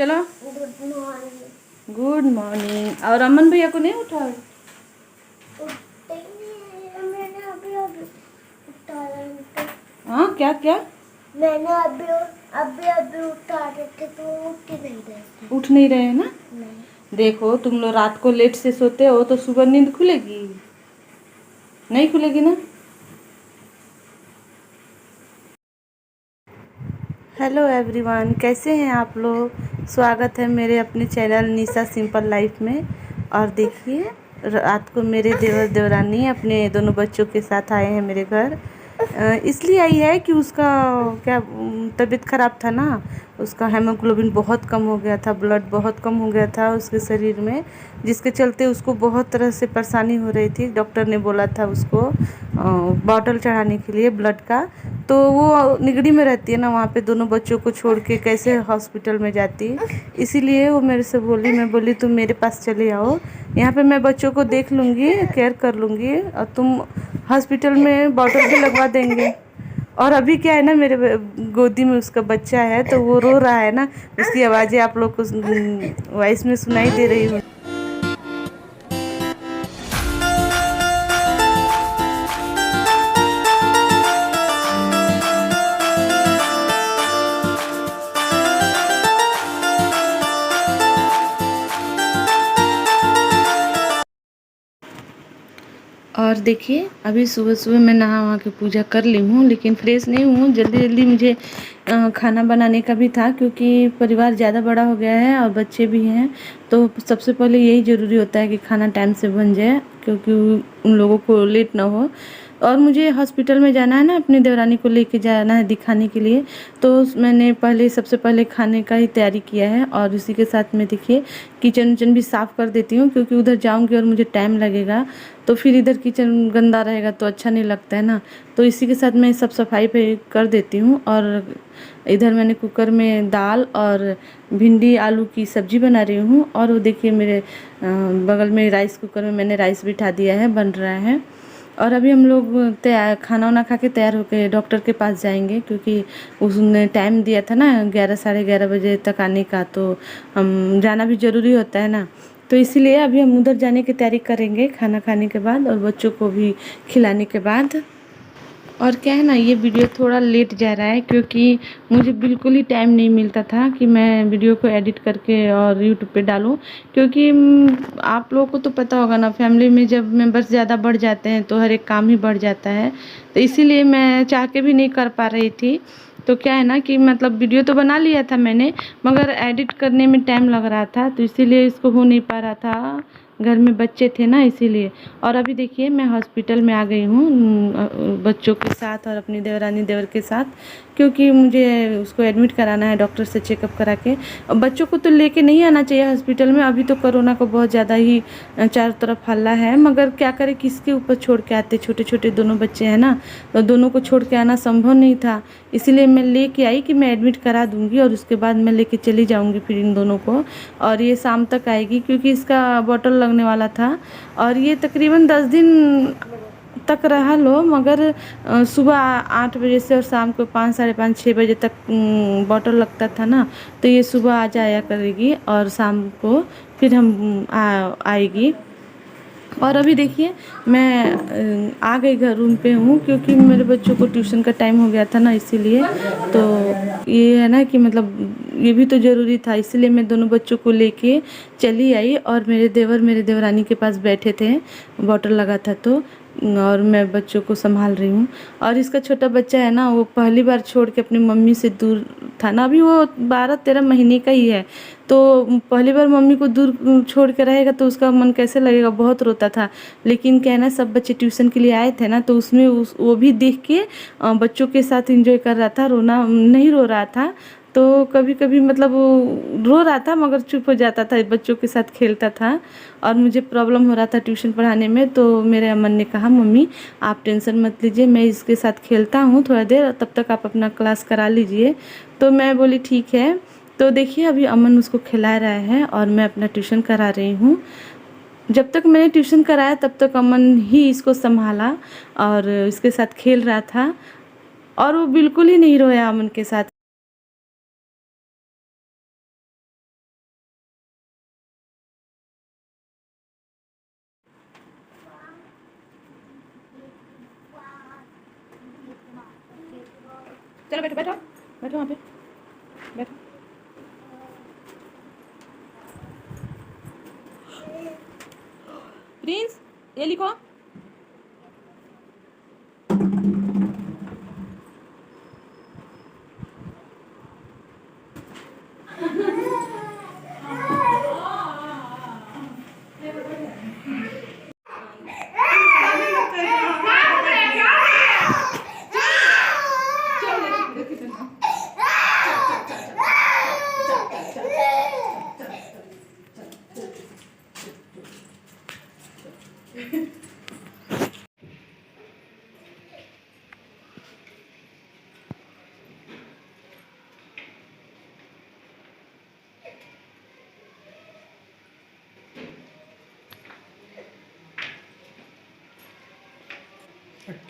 चलो good morning. Good morning. और अमन भैया को नहीं उठाओ? उठते ही मैंने अभी अभी उठाया उनको। हाँ क्या क्या? मैंने अभी अभी अभी उठा रहे थे तो वो उठ ही नहीं रहे थे। उठ नहीं रहे हैं ना? नहीं। देखो तुम लोग रात को लेट से सोते हो तो सुबह नींद खुलेगी? नहीं खुलेगी ना। हेलो एवरीवन, कैसे हैं आप लोग? स्वागत है मेरे अपने चैनल निशा सिंपल लाइफ में। और देखिए रात को मेरे देवर देवरानी अपने दोनों बच्चों के साथ आए हैं मेरे घर। इसलिए आई है कि उसका क्या तबीयत ख़राब था ना। उसका हेमोग्लोबिन बहुत कम हो गया था, ब्लड बहुत कम हो गया था उसके शरीर में, जिसके चलते उसको बहुत तरह से परेशानी हो रही थी। डॉक्टर ने बोला था उसको बॉटल चढ़ाने के लिए ब्लड का। तो वो निगड़ी में रहती है ना, वहाँ पे दोनों बच्चों को छोड़ के कैसे हॉस्पिटल में जाती। इसीलिए वो मेरे से बोली, मैं बोली तुम मेरे पास चले आओ, यहाँ पे मैं बच्चों को देख लूँगी, केयर कर लूँगी और तुम हॉस्पिटल में बॉटल भी लगवा देंगे। और अभी क्या है ना, मेरे गोदी में उसका बच्चा है तो वो रो रहा है ना, उसकी आवाज़ें आप लोग को वॉइस में सुनाई दे रही होंगी। और देखिए अभी सुबह सुबह मैं नहा वहा के पूजा कर ली हूँ, लेकिन फ्रेश नहीं हूँ। जल्दी जल्दी मुझे खाना बनाने का भी था, क्योंकि परिवार ज़्यादा बड़ा हो गया है और बच्चे भी हैं। तो सबसे पहले यही ज़रूरी होता है कि खाना टाइम से बन जाए, क्योंकि उन लोगों को लेट ना हो। और मुझे हॉस्पिटल में जाना है ना, अपनी देवरानी को लेके जाना है दिखाने के लिए। तो मैंने सबसे पहले खाने का ही तैयारी किया है। और उसी के साथ में देखिए किचन विचन भी साफ़ कर देती हूँ, क्योंकि उधर जाऊँगी और मुझे टाइम लगेगा तो फिर इधर किचन गंदा रहेगा तो अच्छा नहीं लगता है ना। तो इसी के साथ मैं सब सफाई पे कर देती हूँ। और इधर मैंने कुकर में दाल और भिंडी आलू की सब्जी बना रही हूँ। और वो देखिए मेरे बगल में राइस कुकर में मैंने राइस बिठा दिया है, बन रहा है। और अभी हम लोग तैयार खाना वाना खा के तैयार होकर डॉक्टर के पास जाएंगे, क्योंकि उसने टाइम दिया था ना 11 साढ़े 11 बजे तक आने का, तो हम जाना भी ज़रूरी होता है ना। तो इसीलिए अभी हम उधर जाने की तैयारी करेंगे खाना खाने के बाद और बच्चों को भी खिलाने के बाद। और क्या है ना, ये वीडियो थोड़ा लेट जा रहा है, क्योंकि मुझे बिल्कुल ही टाइम नहीं मिलता था कि मैं वीडियो को एडिट करके और यूट्यूब पे डालूं। क्योंकि आप लोगों को तो पता होगा ना, फैमिली में जब मेंबर्स ज़्यादा बढ़ जाते हैं तो हर एक काम ही बढ़ जाता है। तो इसीलिए मैं चाह के भी नहीं कर पा रही थी। तो क्या है ना कि मतलब वीडियो तो बना लिया था मैंने, मगर एडिट करने में टाइम लग रहा था, तो इसीलिए इसको हो नहीं पा रहा था। घर में बच्चे थे ना इसीलिए। और अभी देखिए मैं हॉस्पिटल में आ गई हूँ बच्चों के साथ और अपनी देवरानी देवर के साथ, क्योंकि मुझे उसको एडमिट कराना है डॉक्टर से चेकअप करा के। और बच्चों को तो लेके नहीं आना चाहिए हॉस्पिटल में, अभी तो कोरोना को बहुत ज़्यादा ही चारों तरफ हल्ला है। मगर क्या करें, किसके ऊपर छोड़ के आते, छोटे छोटे दोनों बच्चे हैं ना, तो दोनों को छोड़ के आना संभव नहीं था। इसीलिए मैं लेके आई कि मैं एडमिट करा दूँगी और उसके बाद मैं लेके चली जाऊँगी फिर इन दोनों को। और ये शाम तक आएगी, क्योंकि इसका बॉटल लगने वाला था। और ये तकरीबन 10 दिन तक रहा लो, मगर सुबह 8 बजे से और शाम को 5 साढ़े 5 6 बजे तक बॉटल लगता था ना। तो ये सुबह आ जाया करेगी और शाम को फिर हम आएगी। और अभी देखिए मैं आ गई घर, रूम पे हूँ, क्योंकि मेरे बच्चों को ट्यूशन का टाइम हो गया था ना इसीलिए। तो ये है ना कि मतलब ये भी तो ज़रूरी था, इसीलिए मैं दोनों बच्चों को लेके चली आई। और मेरे देवरानी के पास बैठे थे, बॉटल लगा था तो। और मैं बच्चों को संभाल रही हूँ। और इसका छोटा बच्चा है ना, वो पहली बार छोड़ के अपनी मम्मी से दूर था ना, अभी वो 12-13 महीने का ही है। तो पहली बार मम्मी को दूर छोड़ के रहेगा तो उसका मन कैसे लगेगा, बहुत रोता था। लेकिन क्या है ना, सब बच्चे ट्यूशन के लिए आए थे ना, तो उसमें वो भी देख के बच्चों के साथ एंजॉय कर रहा था, रोना नहीं रो रहा था। तो कभी कभी मतलब वो रो रहा था मगर चुप हो जाता था, बच्चों के साथ खेलता था। और मुझे प्रॉब्लम हो रहा था ट्यूशन पढ़ाने में, तो मेरे अमन ने कहा मम्मी आप टेंशन मत लीजिए, मैं इसके साथ खेलता हूँ थोड़ा देर, तब तक आप अपना क्लास करा लीजिए। तो मैं बोली ठीक है। तो देखिए अभी अमन उसको खिला रहा है और मैं अपना ट्यूशन करा रही हूँ। जब तक मैंने ट्यूशन कराया तब तक अमन ही इसको संभाला और इसके साथ खेल रहा था। और वो बिल्कुल ही नहीं रोया अमन के साथ। चलो बैठो बैठो बैठो वहाँ पे बैठो। प्रिंस ये लिखो।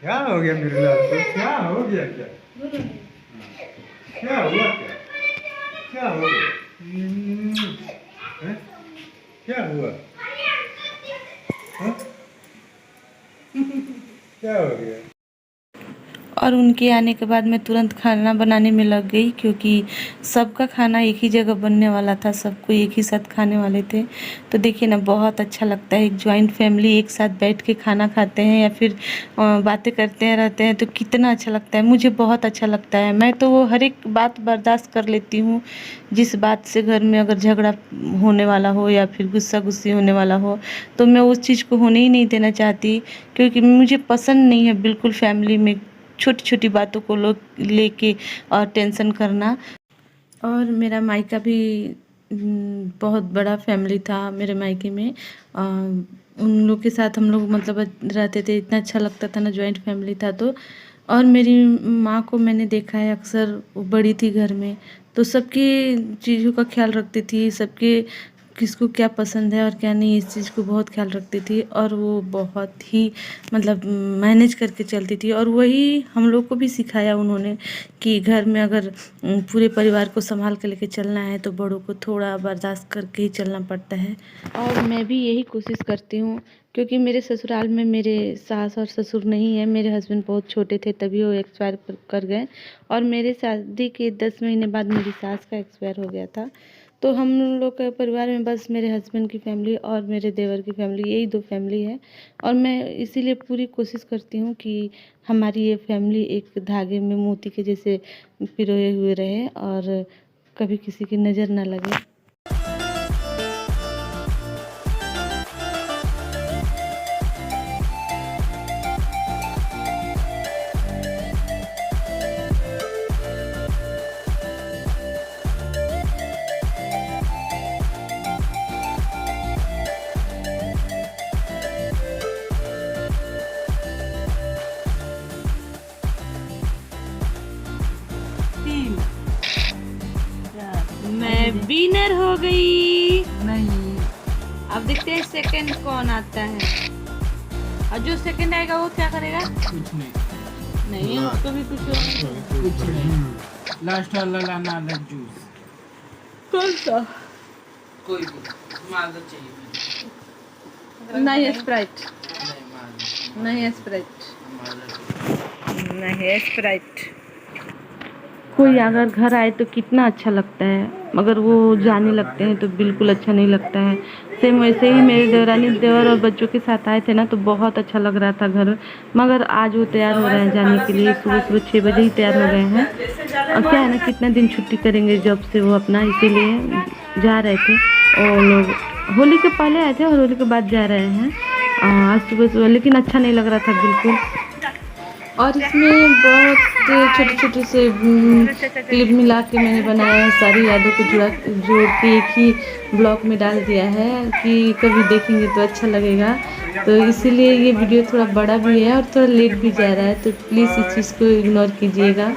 क्या हो गया मेरे लाल को? क्या हो गया? क्या हुआ? क्या हो गया? हैं? क्या हुआ? हैं? क्या हो गया? और उनके आने के बाद मैं तुरंत खाना बनाने में लग गई, क्योंकि सबका खाना एक ही जगह बनने वाला था, सबको एक ही साथ खाने वाले थे। तो देखिए ना, बहुत अच्छा लगता है, एक जॉइंट फैमिली एक साथ बैठ के खाना खाते हैं या फिर बातें करते हैं रहते हैं तो कितना अच्छा लगता है। मुझे बहुत अच्छा लगता है। मैं तो वो हर एक बात बर्दाश्त कर लेती हूँ, जिस बात से घर में अगर झगड़ा होने वाला हो या फिर गुस्सा गुस्सी होने वाला हो, तो मैं उस चीज़ को होने ही नहीं देना चाहती, क्योंकि मुझे पसंद नहीं है बिल्कुल फैमिली में छोटी छोटी बातों को लोग लेके और टेंशन करना। और मेरा मायका भी बहुत बड़ा फैमिली था मेरे मायके में। उन लोग के साथ हम लोग मतलब रहते थे, इतना अच्छा लगता था ना, जॉइंट फैमिली था तो। और मेरी माँ को मैंने देखा है अक्सर, वो बड़ी थी घर में तो सबकी चीज़ों का ख्याल रखती थी, सबके किसको क्या पसंद है और क्या नहीं, इस चीज़ को बहुत ख्याल रखती थी। और वो बहुत ही मतलब मैनेज करके चलती थी, और वही हम लोग को भी सिखाया उन्होंने कि घर में अगर पूरे परिवार को संभाल के लेके चलना है तो बड़ों को थोड़ा बर्दाश्त करके ही चलना पड़ता है। और मैं भी यही कोशिश करती हूँ, क्योंकि मेरे ससुराल में मेरे सास और ससुर नहीं है। मेरे हस्बैंड बहुत छोटे थे तभी वो एक्सपायर कर गए, और मेरे शादी के 10 महीने बाद मेरी सास का एक्सपायर हो गया था। तो हम लोग के परिवार में बस मेरे हस्बैंड की फैमिली और मेरे देवर की फैमिली, यही 2 फैमिली है। और मैं इसीलिए पूरी कोशिश करती हूँ कि हमारी ये फैमिली एक धागे में मोती के जैसे पिरोए हुए रहे और कभी किसी की नज़र ना लगे। मैं विनर हो गई। नहीं, अब देखते हैं सेकंड कौन आता है, और जो सेकंड आएगा वो क्या करेगा? कुछ नहीं, नहीं, उसको भी कुछ होगा। कुछ नहीं। लास्ट वाला लाना अलग जूस, कौन सा? कोई भी माजा चाहिए। नहीं स्प्राइट, नहीं माजा, नहीं स्प्राइट, माजा नहीं स्प्राइट। कोई अगर घर आए तो कितना अच्छा लगता है, मगर वो जाने लगते हैं तो बिल्कुल अच्छा नहीं लगता है। सेम वैसे ही मेरे देवरानी देवर और बच्चों के साथ आए थे ना, तो बहुत अच्छा लग रहा था घर। मगर आज वो तैयार हो रहे हैं जाने के लिए, सुबह सुबह 6 बजे ही तैयार हो गए हैं। और क्या है ना, कितना दिन छुट्टी करेंगे जॉब से वो अपना, इसीलिए जा रहे थे। और लोग होली के पहले आए थे और होली के बाद जा रहे हैं आज सुबह सुबह, लेकिन अच्छा नहीं लग रहा था बिल्कुल। और इसमें बहुत छोटे छोटे से क्लिप मिला के मैंने बनाया है, सारी यादों को जोड़ के एक ही ब्लॉग में डाल दिया है कि कभी देखेंगे तो अच्छा लगेगा। तो इसीलिए ये वीडियो थोड़ा बड़ा भी है और थोड़ा लेट भी जा रहा है, तो प्लीज़ इस चीज़ को इग्नोर कीजिएगा।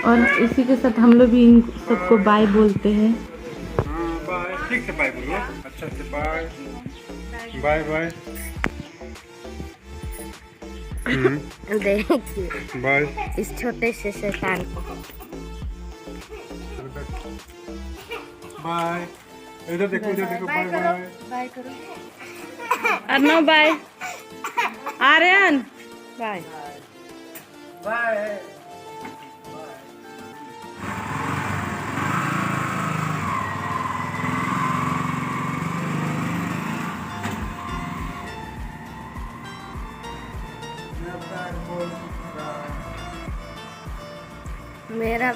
और इसी के साथ हम लोग भी इन सबको बाय बोलते हैं। बाय, ठीक से बाय बोलो, अच्छा से बाय बाय बाय देखिए बाय। इस छोटे से शैतान को। बाय, इधर देखो बाय बाय बाय करो। Arnav bye, Aryan bye. Bye. मेरा